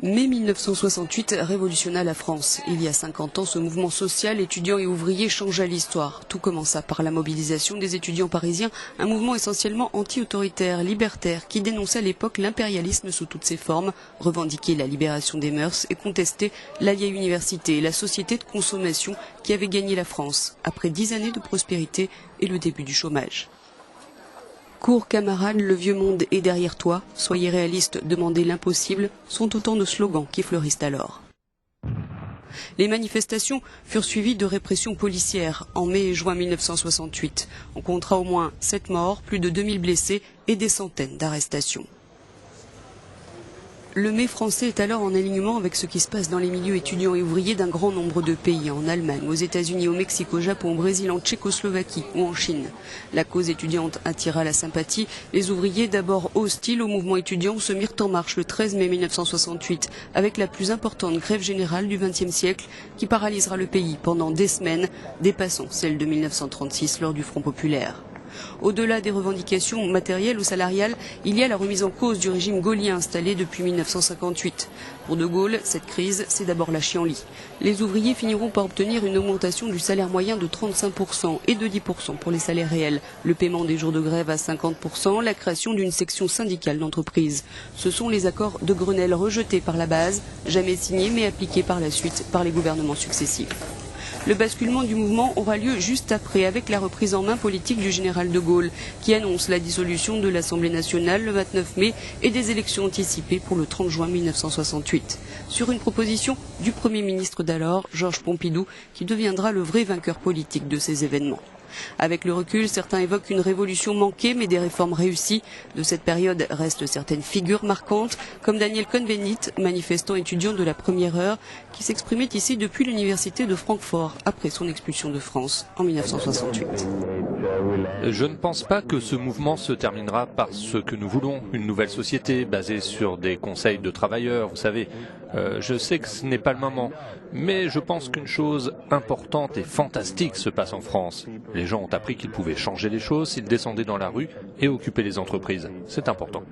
Mai 1968 révolutionna la France. Il y a 50 ans, ce mouvement social, étudiant et ouvrier changea l'histoire. Tout commença par la mobilisation des étudiants parisiens, un mouvement essentiellement anti-autoritaire, libertaire, qui dénonçait à l'époque l'impérialisme sous toutes ses formes, revendiquait la libération des mœurs et contestait la vieille université et la société de consommation qui avait gagné la France, après 10 années de prospérité et le début du chômage. Cours camarades, le vieux monde est derrière toi, soyez réalistes, demandez l'impossible, sont autant de slogans qui fleurissent alors. Les manifestations furent suivies de répressions policières en mai et juin 1968. On comptera au moins 7 morts, plus de 2000 blessés et des centaines d'arrestations. Le mai français est alors en alignement avec ce qui se passe dans les milieux étudiants et ouvriers d'un grand nombre de pays, en Allemagne, aux États-Unis, au Mexique, au Japon, au Brésil, en Tchécoslovaquie ou en Chine. La cause étudiante attira la sympathie. Les ouvriers, d'abord hostiles au mouvement étudiant, se mirent en marche le 13 mai 1968, avec la plus importante grève générale du XXe siècle qui paralysera le pays pendant des semaines, dépassant celle de 1936 lors du Front populaire. Au-delà des revendications matérielles ou salariales, il y a la remise en cause du régime gaullien installé depuis 1958. Pour De Gaulle, cette crise, c'est d'abord la chienlit. Les ouvriers finiront par obtenir une augmentation du salaire moyen de 35% et de 10% pour les salaires réels, le paiement des jours de grève à 50%, la création d'une section syndicale d'entreprise. Ce sont les accords de Grenelle rejetés par la base, jamais signés mais appliqués par la suite par les gouvernements successifs. Le basculement du mouvement aura lieu juste après, avec la reprise en main politique du général de Gaulle, qui annonce la dissolution de l'Assemblée nationale le 29 mai et des élections anticipées pour le 30 juin 1968, sur une proposition du Premier ministre d'alors, Georges Pompidou, qui deviendra le vrai vainqueur politique de ces événements. Avec le recul, certains évoquent une révolution manquée mais des réformes réussies. De cette période restent certaines figures marquantes, comme Daniel Cohn-Bendit, manifestant étudiant de la première heure, qui s'exprimait ici depuis l'université de Francfort après son expulsion de France en 1968. Je ne pense pas que ce mouvement se terminera par ce que nous voulons, une nouvelle société basée sur des conseils de travailleurs, vous savez. Je sais que ce n'est pas le moment, mais je pense qu'une chose importante et fantastique se passe en France. Les gens ont appris qu'ils pouvaient changer les choses s'ils descendaient dans la rue et occuper les entreprises. C'est important.